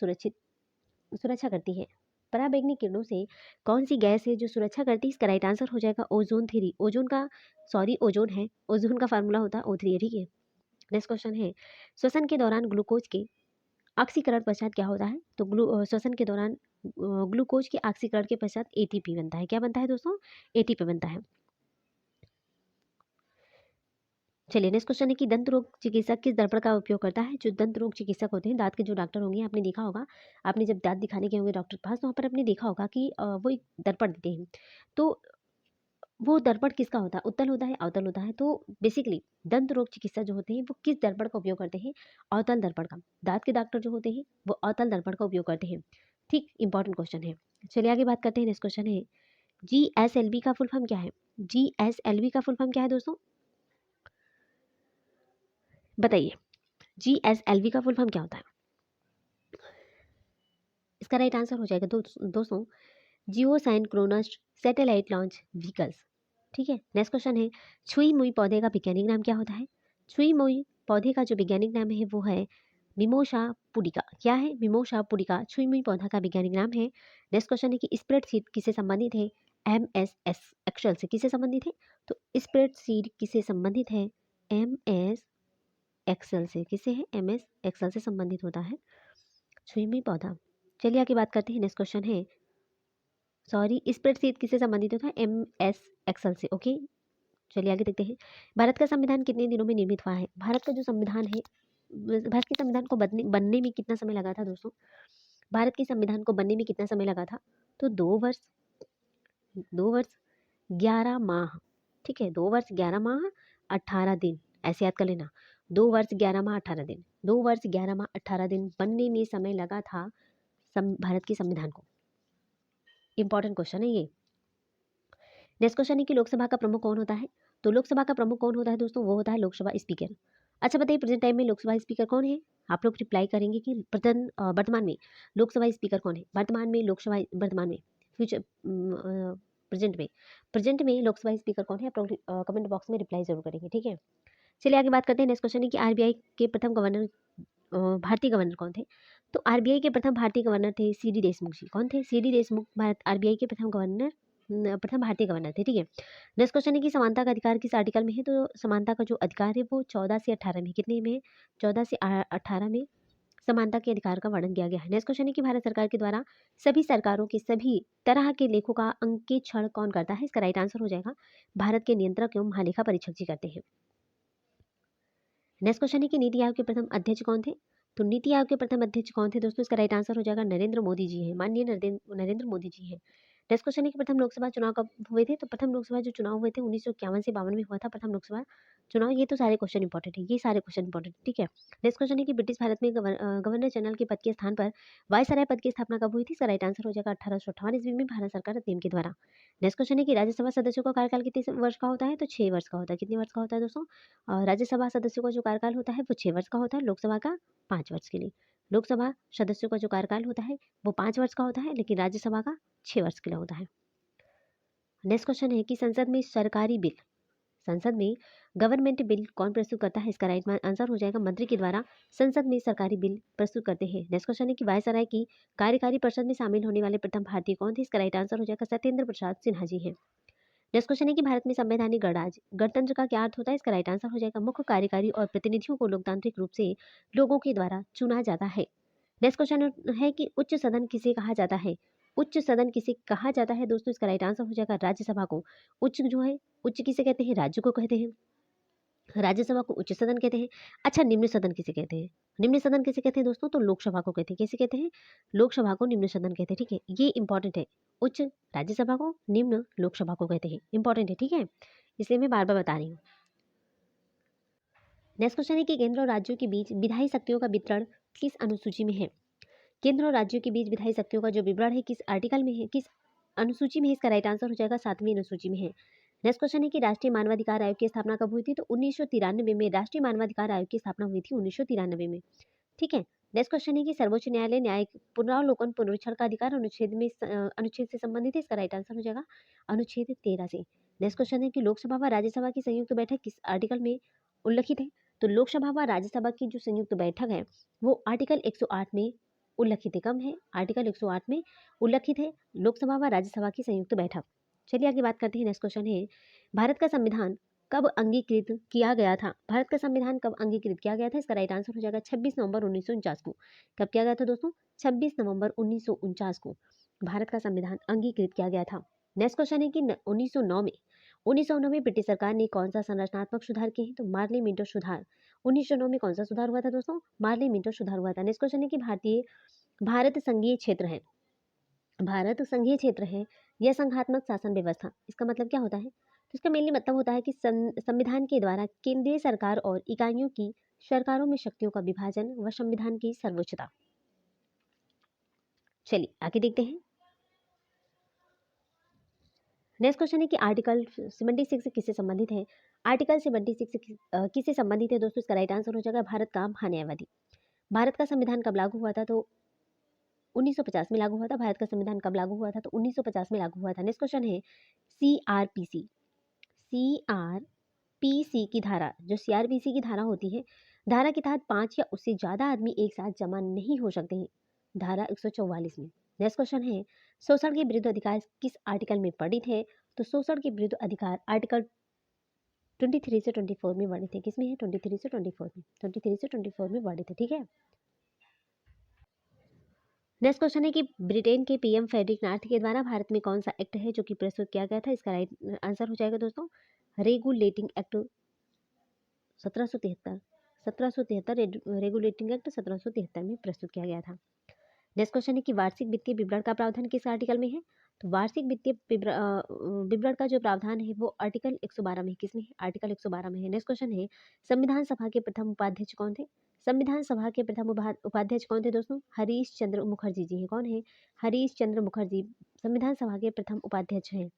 सुरक्षा करती है? पराबैंगनी किरणों से कौन सी गैस है जो सुरक्षा करती है? इसका राइट आंसर हो जाएगा ओजोन थ्री। ओजोन है, ओजोन का फार्मूला होता है O3 है। ठीक है, नेक्स्ट क्वेश्चन है, श्वसन के दौरान ग्लूकोज के ऑक्सीकरण पश्चात क्या होता है? तो श्वसन के दौरान ग्लूकोज के ऑक्सीकरण के पश्चात एटीपी बनता है। क्या बनता है दोस्तों? एटीपी बनता है। चलिए नेक्स्ट क्वेश्चन है कि दंत रोग चिकित्सक किस दर्पण का उपयोग करता है। जो दंत रोग चिकित्सक होते हैं, दांत के जो डॉक्टर होंगे, आपने देखा होगा, आपने जब दांत दिखाने गए होंगे डॉक्टर के पास, तो वहाँ पर आपने देखा होगा कि वो एक दर्पण देते हैं। तो वो दर्पण किसका होता है, उत्तल होता है, अवतल होता है। तो बेसिकली दंत रोग चिकित्सक जो होते हैं वो किस दर्पण का उपयोग करते हैं, अवतल दर्पण का। दांत के डॉक्टर जो होते हैं वो अवतल दर्पण का उपयोग करते हैं। ठीक, इंपॉर्टेंट क्वेश्चन है। चलिए आगे बात करते हैं। नेक्स्ट क्वेश्चन है GSLV का फुल फॉर्म क्या है। GSLV का फुल फॉर्म क्या है दोस्तों, बताइए। GSLV का फुल फॉर्म क्या होता है। इसका राइट आंसर हो जाएगा दोस्तों जियो साइनक्रोनस सैटेलाइट लॉन्च व्हीकल्स। ठीक है, नेक्स्ट क्वेश्चन है छुई मुई पौधे का वैज्ञानिक नाम क्या होता है। छुई मुई पौधे का जो वैज्ञानिक नाम है वो है मिमोसा पुडिका। क्या है, मिमोसा पुडिका छुई मुई पौधा का वैज्ञानिक नाम है। नेक्स्ट क्वेश्चन है कि स्प्रेडशीट किससे संबंधित है। MS एक्सेल से किससे संबंधित है, तो स्प्रेडशीट किससे संबंधित है, MS एक्सेल से। किससे है, MS एक्सेल से संबंधित होता है छुई मुई पौधा। चलिए आगे बात करते हैं। नेक्स्ट क्वेश्चन है सॉरी स्प्रेडशीट किससे संबंधित होता है, MS एक्सेल से। ओके, चलिए आगे देखते हैं। भारत का संविधान कितने दिनों में निर्मित हुआ है। भारत का जो संविधान है, भारत के संविधान को बनने में कितना समय लगा था दोस्तों। भारत के संविधान को बनने में कितना समय लगा था, तो 2 वर्ष, 2 वर्ष 11 माह। ठीक है, 2 वर्ष 11 माह 18 दिन, ऐसे याद कर लेना। 2 वर्ष 11 माह 18 दिन, 2 वर्ष 11 माह 18 दिन बनने में समय लगा था भारत के संविधान को। इंपॉर्टेंट क्वेश्चन है ये। नेक्स्ट क्वेश्चन है कि लोकसभा का प्रमुख कौन होता है। तो लोकसभा का प्रमुख कौन होता है दोस्तों, वो होता है लोकसभा स्पीकर। अच्छा बताइए, प्रेजेंट टाइम में लोकसभा स्पीकर कौन है। आप लोग रिप्लाई करेंगे कि वर्तमान में लोकसभा स्पीकर कौन है। वर्तमान में फ्यूचर प्रेजेंट में लोकसभा स्पीकर कौन है, आप लोग कमेंट बॉक्स में रिप्लाई जरूर करेंगे। ठीक है, चलिए आगे बात करते हैं। नेक्स्ट क्वेश्चन है कि RBI के प्रथम गवर्नर, भारतीय गवर्नर कौन थे। तो RBI के प्रथम भारतीय गवर्नर थे CD देशमुख जी। कौन थे, CD देशमुख भारत RBI के प्रथम गवर्नर, प्रथम भारतीय गवर्नर थे। ठीक है, नेक्स्ट क्वेश्चन है कि समानता का अधिकार किस आर्टिकल में है। तो समानता का जो अधिकार है वो 14 से 18 में, कितने में, 14 से 18 में समानता के अधिकार का वर्णन किया गया है। नेक्स्ट क्वेश्चन है कि भारत सरकार के द्वारा सभी सरकारों के सभी तरह के लेखों का अंकेक्षण कौन करता है। इसका राइट आंसर हो जाएगा भारत के नियंत्रक एवं महालेखा परीक्षक जी करते हैं। नेक्स्ट क्वेश्चन है कि नीति आयोग के प्रथम अध्यक्ष कौन थे। तो नीति आयोग के प्रथम अध्यक्ष कौन थे दोस्तों, इसका राइट आंसर हो जाएगा नरेंद्र मोदी जी है, माननीय नरेंद्र मोदी जी है। नेक्स्ट क्वेश्चन है कि प्रथम लोकसभा चुनाव कब हुए थे। तो प्रथम लोकसभा जो चुनाव हुए थे 1951 से 52 में हुआ था प्रथम लोकसभा चुनाव। ये तो सारे क्वेश्चन इंपॉर्टेंट है, ये सारे क्वेश्चन इंपॉर्टेंट। ठीक है, नेक्स्ट क्वेश्चन है कि ब्रिटिश भारत में गवर्नर जनरल के पद के स्थान पर वायसराय पद की स्थापना कब हुई थी। इसका राइट आंसर हो जाएगा 1858 ईस्वी में भारत सरकार अधिनियम के द्वारा। नेक्स्ट क्वेश्चन है कि राज्यसभा सदस्यों का कार्यकाल कितने वर्ष का होता है। तो 6 वर्ष का होता है। कितने वर्ष का होता है दोस्तों, राज्यसभा सदस्यों का जो कार्यकाल होता है वो 6 वर्ष का होता है, लोकसभा का 5 वर्ष के लिए। लोकसभा सदस्यों का जो कार्यकाल होता है वो 5 वर्ष का होता है, लेकिन राज्यसभा का 6 वर्ष के लिए होता है। नेक्स्ट क्वेश्चन है कि संसद में सरकारी बिल, संसद में गवर्नमेंट बिल कौन प्रस्तुत करता है। इसका राइट आंसर हो जाएगा मंत्री के द्वारा संसद में सरकारी बिल प्रस्तुत करते हैं। नेक्स्ट क्वेश्चन है कि वायसराय की कार्यकारी परिषद में शामिल होने वाले प्रथम भारतीय कौन थे। इसका राइट आंसर हो जाएगा सत्येंद्र प्रसाद सिन्हा जी है। नेक्स्ट क्वेश्चन है कि भारत में संवैधानिक गणराज्य गणतंत्र का क्या अर्थ होता है। इसका राइट आंसर हो जाएगा मुख्य कार्यकारी और प्रतिनिधियों को लोकतांत्रिक रूप से लोगों के द्वारा चुना जाता है। नेक्स्ट क्वेश्चन है कि उच्च सदन किसे कहा जाता है। उच्च सदन किसे कहा जाता है दोस्तों, इसका राइट आंसर हो जाएगा राज्यसभा को। उच्च जो है, उच्च किसे कहते हैं, राज्य को कहते हैं। राज्यसभा को उच्च सदन कहते हैं। अच्छा, निम्न सदन किसे कहते हैं, निम्न सदन किसे कहते हैं दोस्तों, तो लोकसभा को कहते हैं। कैसे कहते हैं, लोकसभा को निम्न सदन कहते हैं। ठीक है, ये इंपॉर्टेंट है। उच्च राज्यसभा को, निम्न लोकसभा को कहते हैं। इंपॉर्टेंट है, ठीक है, इसलिए मैं बार बार बता रही हूँ। नेक्स्ट क्वेश्चन है कि केंद्र और राज्यों के बीच विधायी शक्तियों का वितरण किस अनुसूची में है। केंद्र और राज्यों के बीच विधायी शक्तियों का जो विवरण है किस आर्टिकल में है, किस अनुसूची में है। इसका राइट आंसर हो जाएगा 7वीं अनुसूची में है। नेक्स्ट क्वेश्चन है कि राष्ट्रीय मानवाधिकार आयोग की स्थापना कब हुई थी। तो 1993 में राष्ट्रीय मानवाधिकार आयोग की स्थापना हुई थी, 1993 में। ठीक है, नेक्स्ट क्वेश्चन है कि सर्वोच्च न्यायालय न्यायिक पुनरावलोकन पुनरीक्षण का अधिकार अनुच्छेद से संबंधित है। इसका राइट आंसर हो जाएगा अनुच्छेद 13 से। नेक्स्ट क्वेश्चन है कि लोकसभा व राज्यसभा की संयुक्त बैठक किस आर्टिकल में उल्लिखित है। तो लोकसभा व राज्यसभा की जो संयुक्त बैठक है वो आर्टिकल 108 में उल्लिखित है। कम है, आर्टिकल 108 में उल्लिखित है लोकसभा व राज्यसभा की संयुक्त बैठक। चलिए आगे बात करते हैं। नेक्स्ट क्वेश्चन है भारत का संविधान कब अंगीकृत किया गया था। भारत का संविधान कब अंगीकृत किया गया था। इसका राइट आंसर हो जाएगा 26 नवंबर 1949 को। कब किया गया था दोस्तों, 26 नवंबर 1949 को भारत का संविधान अंगीकृत किया गया था। नेक्स्ट क्वेश्चन है कि 1909 में 1909 में ब्रिटिश सरकार ने कौन सा संरचनात्मक सुधार किए हैं? तो मार्ले मिंटो सुधार। 1909 में कौन सा सुधार हुआ था दोस्तों? मार्ले मिंटो सुधार हुआ था। नेक्स्ट क्वेश्चन है कि भारत संघीय क्षेत्र है। भारत संघीय क्षेत्र है यह संघात्मक शासन व्यवस्था। इसका मतलब क्या होता है? तो इसका मेनली मतलब होता है कि संविधान के द्वारा केंद्रीय सरकार और इकाइयों की सरकारों में शक्तियों का विभाजन व संविधान की सर्वोच्चता। चलिए आगे देखते हैं। नेक्स्ट क्वेश्चन है कि आर्टिकल 76 किससे संबंधित है? आर्टिकल 76 किससे संबंधित है दोस्तों? इसका राइट आंसर हो जाएगा भारत का महान्यायवादी। भारत का संविधान कब लागू हुआ था? तो 1950 में लागू हुआ था। भारत का संविधान कब लागू हुआ था? तो 1950 में लागू हुआ था। नेक्स्ट क्वेश्चन है सीआरपीसी। सीआरपीसी की धारा, जो सीआरपीसी की धारा होती है, धारा के तहत 5 या उससे ज्यादा आदमी एक साथ जमा नहीं हो सकते हैं, धारा 144 में। नेक्स्ट क्वेश्चन है शोषण के विरुद्ध अधिकार किस आर्टिकल में वर्णित है? तो शोषण के विरुद्ध अधिकार आर्टिकल 23 से 24 में वर्णित है। किसमें है? 23 से 24 में। 23 से 24 में वर्णित है, ठीक है। नेक्स्ट क्वेश्चन है कि ब्रिटेन के पीएम फ्रेडरिक नार्थ के द्वारा भारत में कौन सा एक्ट है जो कि प्रस्तुत किया गया था? इसका राइट आंसर हो जाएगा दोस्तों रेगुलेटिंग एक्ट 1773। 1773 रेगुलेटिंग एक्ट 1773 में प्रस्तुत किया गया था। नेक्स्ट क्वेश्चन है कि वार्षिक वित्तीय विवरण का प्रावधान किस आर्टिकल में है? तो वार्षिक वित्तीय विवरण का जो प्रावधान है वो आर्टिकल 112 में। किसमें है? आर्टिकल 112 में है। नेक्स्ट क्वेश्चन है संविधान सभा के प्रथम उपाध्यक्ष कौन थे? संविधान सभा के प्रथम उपाध्यक्ष कौन थे दोस्तों? हरीश चंद्र मुखर्जी जी हैं। कौन है? हरीश चंद्र मुखर्जी संविधान सभा के प्रथम उपाध्यक्ष हैं।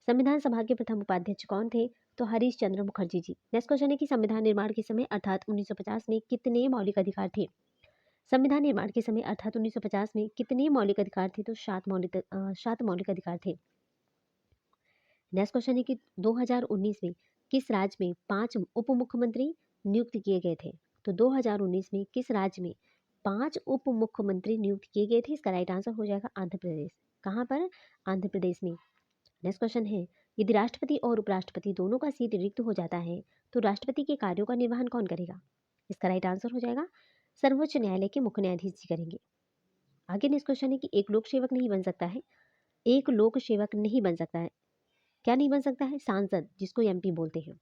संविधान सभा के प्रथम उपाध्यक्ष कौन थे? तो हरीश चंद्र मुखर्जी जी। नेक्स्ट क्वेश्चन है कि संविधान निर्माण के समय अर्थात 1950 में कितने मौलिक अधिकार थे? संविधान निर्माण के समय अर्थात 1950 में कितने मौलिक अधिकार थे? तो 7 मौलिक अधिकार थे। नेक्स्ट क्वेश्चन है कि 2019 में किस राज्य में 5 उप मुख्यमंत्री नियुक्त किए गए थे? तो 2019 में किस राज्य में 5 उप मुख्यमंत्री नियुक्त किए गए थे? इसका राइट आंसर हो जाएगा आंध्र प्रदेश। कहाँ पर? आंध्र प्रदेश में। नेक्स्ट क्वेश्चन है यदि राष्ट्रपति और उपराष्ट्रपति दोनों का सीट रिक्त हो जाता है तो राष्ट्रपति के कार्यों का निर्वहन कौन करेगा? इसका राइट आंसर हो जाएगा सर्वोच्च न्यायालय के मुख्य न्यायाधीश जी करेंगे। आगे नेक्स्ट क्वेश्चन है कि एक लोक सेवक नहीं बन सकता है। एक लोक सेवक नहीं बन सकता है। क्या नहीं बन सकता है? सांसद, जिसको एमपी बोलते हैं।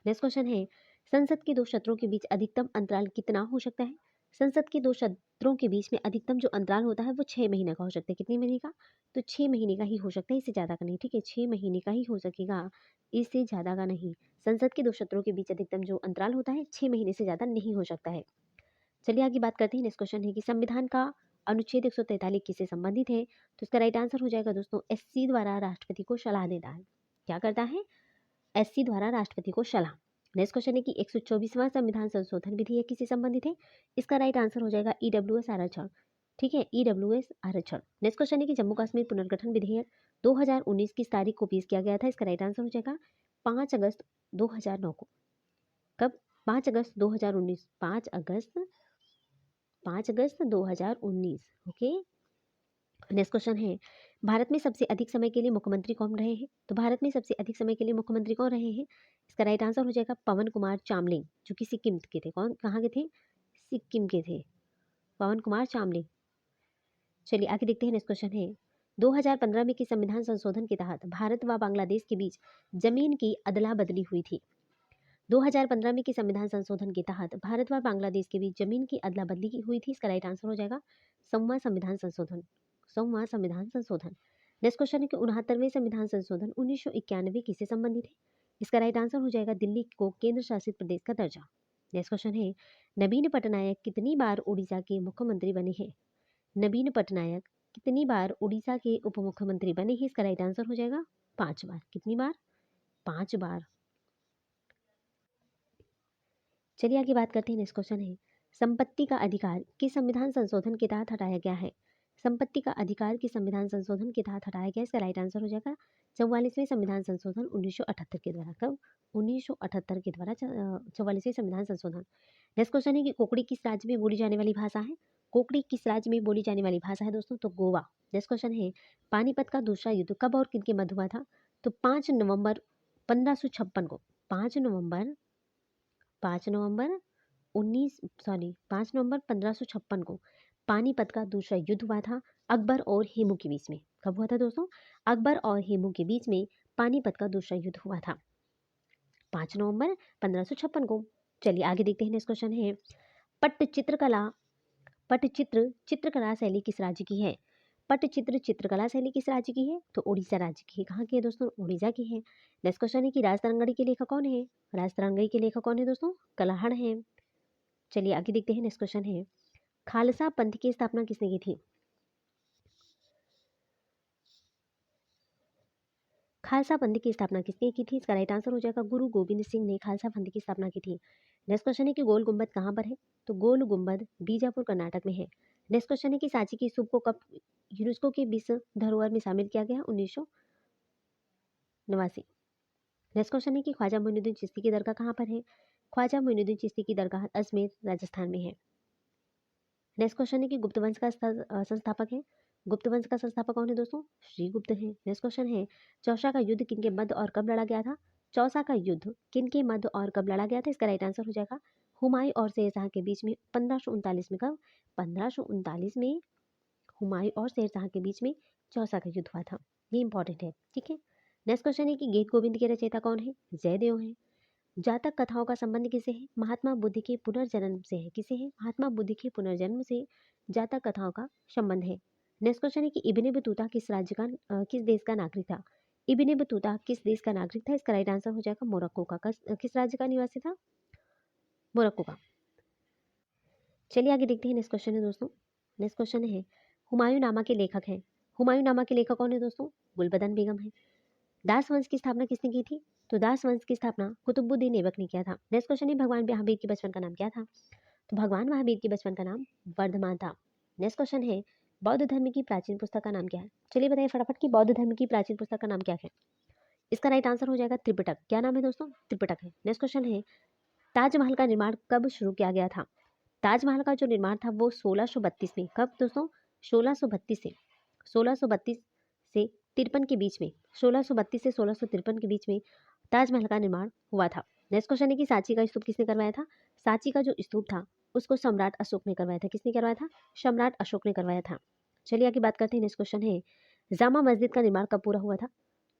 नेक्स्ट क्वेश्चन है संसद के 2 सत्रों के बीच अधिकतम अंतराल कितना हो सकता है? संसद के 2 सत्रों के बीच में अधिकतम जो अंतराल होता है वो 6 महीने का हो सकता है। कितने महीने का? तो 6 महीने का ही हो सकता है, इससे ज़्यादा का नहीं, ठीक है। 6 महीने का ही हो सकेगा, इससे ज़्यादा का नहीं। संसद के 2 सत्रों के बीच अधिकतम जो अंतराल होता है 6 महीने से ज़्यादा नहीं हो सकता है। चलिए आगे बात करते हैं। नेक्स्ट क्वेश्चन है कि संविधान का अनुच्छेद 143 किससे संबंधित है? तो इसका राइट आंसर हो जाएगा दोस्तों एससी द्वारा राष्ट्रपति को सलाह देता है। क्या करता है? एससी द्वारा राष्ट्रपति को सलाह। नेक्स्ट क्वेश्चन है कि 124वां संविधान संशोधन विधेयक किससे संबंधित है? इसका राइट आंसर हो जाएगा ईडब्ल्यूएस आरक्षण, ठीक है, ईडब्ल्यूएस आरक्षण। नेक्स्ट क्वेश्चन है कि जम्मू कश्मीर पुनर्गठन विधेयक 2019 किस तारीख को पेश किया गया था? इसका राइट आंसर हो जाएगा 5 अगस्त 2009 को। कब? 5 अगस्त 2019। 5 अगस्त 2019। ओके। नेक्स्ट क्वेश्चन है भारत में सबसे अधिक समय के लिए मुख्यमंत्री कौन रहे हैं? तो भारत में सबसे अधिक समय के लिए मुख्यमंत्री कौन रहे हैं? इसका राइट आंसर हो जाएगा पवन कुमार चामलिंग, जो कि सिक्किम के थे। कौन? कहाँ के थे? सिक्किम के थे, पवन कुमार चामलिंग। चलिए आगे देखते हैं। नेक्स्ट क्वेश्चन है 2015 में किस संविधान संशोधन के तहत भारत व बांग्लादेश के बीच जमीन की अदला बदली हुई थी? 2015 में किस संविधान संशोधन के तहत भारत व बांग्लादेश के बीच जमीन की अदला बदली हुई थी? इसका राइट आंसर हो जाएगा 100वां संविधान संशोधन। 100वां संविधान संशोधन। नेक्स्ट क्वेश्चन है कि 69वें संविधान संशोधन 1991 किससे संबंधित है? इसका राइट आंसर हो जाएगा दिल्ली को केंद्र शासित प्रदेश का दर्जा। नेक्स्ट क्वेश्चन है नवीन पटनायक कितनी बार उड़ीसा के मुख्यमंत्री बने हैं? नवीन पटनायक कितनी बार उड़ीसा के उप मुख्यमंत्री बने हैं? इसका राइट आंसर हो जाएगा 5 बार। कितनी बार? 5 बार। चलिए आगे बात करते हैं। नेक्स्ट क्वेश्चन है संपत्ति का अधिकार किस संविधान संशोधन के तहत हटाया गया है? संपत्ति का अधिकार किस संविधान संशोधन के तहत हटाया गया है? इसका राइट आंसर हो जाएगा 44वें संविधान संशोधन 1978 के द्वारा। कब? 1978 के द्वारा 44वें संविधान संशोधन। नेक्स्ट क्वेश्चन है कि कोकड़ी किस राज्य में बोली जाने वाली भाषा है? कोकड़ी किस राज्य में बोली जाने वाली भाषा है दोस्तों? तो गोवा। नेक्स्ट क्वेश्चन है पानीपत का दूसरा युद्ध कब और किनके मध्य हुआ था? तो 5 नवंबर 1556 को। 5 नवंबर 5 नवंबर 5 नवंबर 1556 को पानीपत का दूसरा युद्ध हुआ था अकबर और हेमू के बीच में। कब हुआ था दोस्तों? अकबर और हेमू के बीच में पानीपत का दूसरा युद्ध हुआ था? 5 नवंबर 1556 को। चलिए आगे देखते हैं। नेक्स्ट क्वेश्चन है, पट्टचित्रकला पट्टचित्र चित्रकला शैली किस राज्य की है? पट्टचित्र चित्रकला शैली किस राज्य की है? तो उड़ीसा राज्य की है। कहाँ की है दोस्तों? उड़ीसा की है। नेक्स्ट क्वेश्चन है कि राजतरंगड़ी के लेखक कौन है? राजतरंगड़ी के लेखक कौन है दोस्तों? कलहड़ है। चलिए आगे देखते हैं। नेक्स्ट क्वेश्चन है, खालसा पंथ की स्थापना किसने की थी? खालसा पंथ की स्थापना किसने की थी? इसका राइट आंसर हो जाएगा गुरु गोविंद सिंह ने खालसा पंथ की स्थापना की थी। नेक्स्ट क्वेश्चन है कि गोल गुंबद कहाँ पर है? तो गोल गुंबद बीजापुर कर्नाटक में है। नेक्स्ट क्वेश्चन है कि सांची की स्तूप को कब यूनेस्को के विश्व धरोहर में शामिल किया गया? 1989। नेक्स्ट क्वेश्चन है कि ख्वाजा मोइनुद्दीन चिश्ती की दरगाह कहाँ पर है? ख्वाजा मोइनुद्दीन चिश्ती की दरगाह अजमेर राजस्थान में है। नेक्स्ट क्वेश्चन है कि गुप्त वंश का संस्थापक है? गुप्त वंश का संस्थापक कौन है दोस्तों? श्रीगुप्त है। नेक्स्ट क्वेश्चन है, चौसा का युद्ध किनके मध्य और कब लड़ा गया था? चौसा का युद्ध किनके मध्य और कब लड़ा गया था? इसका राइट आंसर हो जाएगा हुमायूं और शेरशाह के बीच में 1539 में। कब? 1539 में हुमायूं और शेरशाह के बीच में चौसा का युद्ध हुआ था। ये इंपॉर्टेंट है, ठीक है। नेक्स्ट क्वेश्चन है कि गीत गोविंद के रचयिता कौन है? जयदेव है। जातक कथाओं का संबंध किसे है? महात्मा बुद्ध के पुनर्जन्म से है। किसे है? महात्मा बुद्ध के पुनर्जन्म से जातक कथाओं का संबंध है। नेक्स्ट क्वेश्चन है कि इब्ने बतूता किस राज्य का किस देश का नागरिक था? इब्ने बतूता किस देश का नागरिक था? इसका राइट आंसर हो जाएगा मोरक्को का। किस राज्य का निवासी था? मोरक्को का। चलिए आगे देखते हैं। नेक्स्ट क्वेश्चन है दोस्तों, नेक्स्ट क्वेश्चन है, हुमायूं नामा के लेखक हैं। हुमायूं नामा के लेखक कौन है दोस्तों? गुलबदन बेगम है। दास वंश की स्थापना किसने की थी? तो दास वंश की स्थापना कुतुबुद्दीन ऐबक ने किया था। नेक्स्ट क्वेश्चन है, भगवान महावीर के बचपन का नाम क्या था? तो भगवान महावीर के बचपन का नाम वर्धमान था। नेक्स्ट क्वेश्चन है, बौद्ध धर्म की प्राचीन पुस्तक का नाम क्या है? चलिए बताइए फटाफट कि बौद्ध धर्म की प्राचीन पुस्तक का नाम क्या है? इसका राइट आंसर हो जाएगा त्रिपिटक। क्या नाम है दोस्तों? त्रिपिटक है। नेक्स्ट क्वेश्चन है, ताजमहल का निर्माण कब शुरू किया गया था? ताजमहल का जो निर्माण था वो 1632 में। कब दोस्तों? 1632 से 1632 से 53 के बीच में, 1632 से 1653 के बीच में ताजमहल का निर्माण हुआ था। नेक्स्ट क्वेश्चन है कि सांची का स्तूप किसने करवाया था? सांची का जो स्तूप था उसको सम्राट अशोक ने करवाया था। किसने करवाया था? सम्राट अशोक ने करवाया था। चलिए आगे बात करते हैं। नेक्स्ट क्वेश्चन है, जामा मस्जिद का निर्माण कब पूरा हुआ था?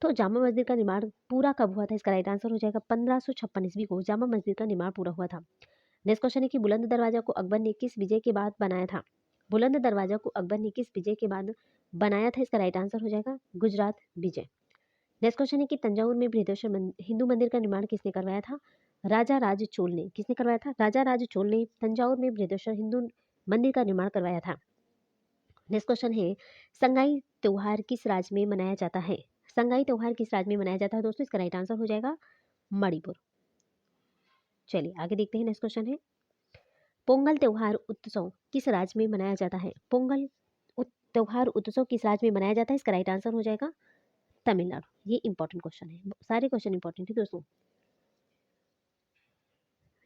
तो जामा मस्जिद का निर्माण पूरा कब हुआ था? इसका राइट आंसर हो जाएगा 1556 ईस्वी को जामा मस्जिद का निर्माण पूरा हुआ था। नेक्स्ट क्वेश्चन है कि बुलंद दरवाजा को अकबर ने किस विजय के बाद बनाया था? बुलंद दरवाजा को अकबर ने किस विजय के बाद बनाया था? इसका राइट आंसर हो जाएगा गुजरात विजय। नेक्स्ट क्वेश्चन है कि तंजावुर में बृहदेश्वर हिंदू मंदिर का निर्माण किसने करवाया था? राजा राज चोल ने। किसने करवाया था? राजा राज चोल ने तंजावुर में बृहदेश्वर हिंदू मंदिर का निर्माण करवाया था। नेक्स्ट क्वेश्चन है, संगाई त्योहार किस राज्य में मनाया जाता है? संगाई त्योहार किस राज्य में मनाया जाता है दोस्तों? इसका राइट आंसर हो जाएगा मणिपुर। चलिए आगे देखते हैं। नेक्स्ट क्वेश्चन है, पोंगल त्योहार उत्सव किस राज्य में मनाया जाता है? पोंगल त्योहार उत्सव किस राज्य में मनाया जाता है? इसका राइट आंसर हो जाएगा तमिलनाडु। ये इंपॉर्टेंट क्वेश्चन है, सारे क्वेश्चन इंपॉर्टेंट है दोस्तों।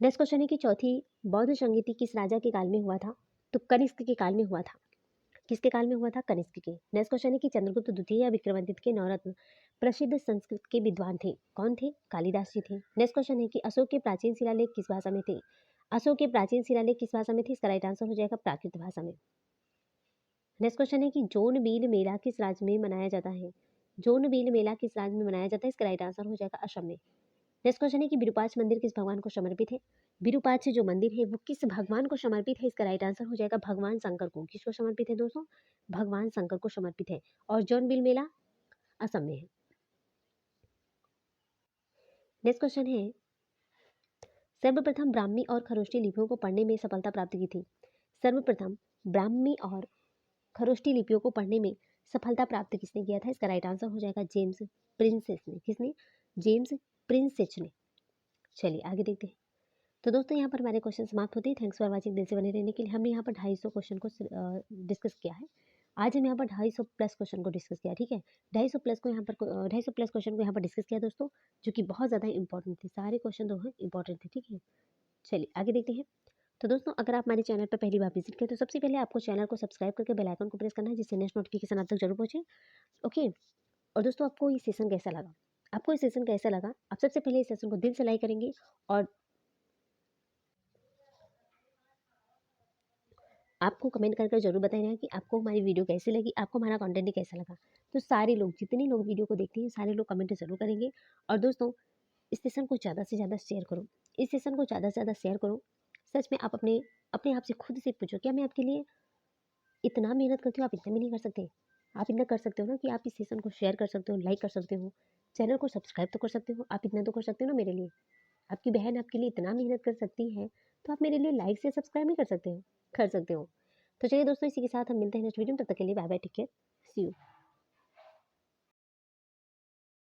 नेक्स्ट क्वेश्चन है कि चौथी बौद्ध संगीति किस राजा के काल में हुआ था? तो कनिष्क के काल में हुआ था। किसके काल में हुआ था? कनिष्क के। नेक्स्ट क्वेश्चन है कि चंद्रगुप्त द्वितीय या विक्रमादित्य के नवरत्न प्रसिद्ध संस्कृत के विद्वान थे। कौन थे? कालिदास जी थे। नेक्स्ट क्वेश्चन है कि अशोक के प्राचीन शिलालेख किस भाषा में थे? अशोक के प्राचीन शिलालेख किस भाषा में थे? इसका राइट आंसर हो जाएगा प्राकृत भाषा में। नेक्स्ट क्वेश्चन है कि जोनबील मेला किस राज्य में मनाया जाता है? जोनबील मेला किस राज्य में मनाया जाता है? इसका राइट आंसर हो जाएगा असम में। नेक्स्ट क्वेश्चन है कि विरूपाक्ष मंदिर किस भगवान को समर्पित है? विरूपाक्ष जो मंदिर है वो किस भगवान को समर्पित है? इसका राइट आंसर हो जाएगा भगवान शंकर को। किसको समर्पित है दोस्तों? भगवान शंकर को समर्पित है। और जोनबिल मेला असम में है। नेक्स्ट क्वेश्चन है, सर्वप्रथम ब्राह्मी और खरोष्टी लिपियों को पढ़ने में सफलता प्राप्त की थी। सर्वप्रथम ब्राह्मी और खरोष्टी लिपियों को पढ़ने में सफलता प्राप्त किसने किया था? इसका राइट आंसर हो जाएगा जेम्स प्रिंसेस ने। किसने? जेम्स प्रिंसेस ने। चलिए आगे देखते हैं। तो दोस्तों यहाँ पर हमारे क्वेश्चन समाप्त होते हैं। Thanks for watching. दिल से बने रहने के लिए। हमने यहाँ पर 250 क्वेश्चन को डिस्कस किया है। आज हम यहाँ पर 250 प्लस क्वेश्चन को डिस्कस किया, ठीक है। 250 प्लस को यहाँ पर 250 प्लस क्वेश्चन को यहाँ पर डिस्कस किया दोस्तों, जो कि बहुत ज़्यादा इंपॉर्टेंट थे। सारे क्वेश्चन जो हैं इंपॉर्टेंट थे, ठीक है। चलिए आगे देखते हैं। तो दोस्तों अगर आप हमारे चैनल पर पहली बार विजिट करें तो सबसे पहले आपको चैनल को सब्सक्राइब करके बेल आइकन को प्रेस करना है, जिससे नेक्स्ट नोटिफिकेशन आप तक जरूर पहुँचे। ओके। और दोस्तों आपको ये सेशन कैसा लगा? आपको ये सेशन कैसा लगा? आप सबसे पहले इस सेशन को दिल से लाइक करेंगे और आपको कमेंट कर ज़रूर बताना कि आपको हमारी वीडियो कैसी लगी, आपको हमारा कंटेंट कैसा लगा। तो सारे लोग, जितने लोग वीडियो को देखते हैं, सारे लोग कमेंट ज़रूर करेंगे। और दोस्तों, इस सेशन को ज़्यादा से ज़्यादा शेयर करो, इस सेशन को ज़्यादा से ज़्यादा शेयर करो। सच में आप अपने अपने आप से खुद से पूछो, क्या मैं आपके लिए इतना मेहनत करती हूँ, आप इतना भी नहीं कर सकते? आप इतना कर सकते हो ना कि आप इस सेशन को शेयर कर सकते हो, लाइक कर सकते हो, चैनल को सब्सक्राइब तो कर सकते हो। आप इतना तो कर सकते हो ना मेरे लिए। आपकी बहन आपके लिए इतना मेहनत कर सकती है, तो आप मेरे लिए लाइक से सब्सक्राइब नहीं कर सकते हो? कर सकते हो। तो चलिए दोस्तों, इसी के साथ हम मिलते हैं नेक्स्ट वीडियो में। तब तक के लिए bye bye, take care, see you.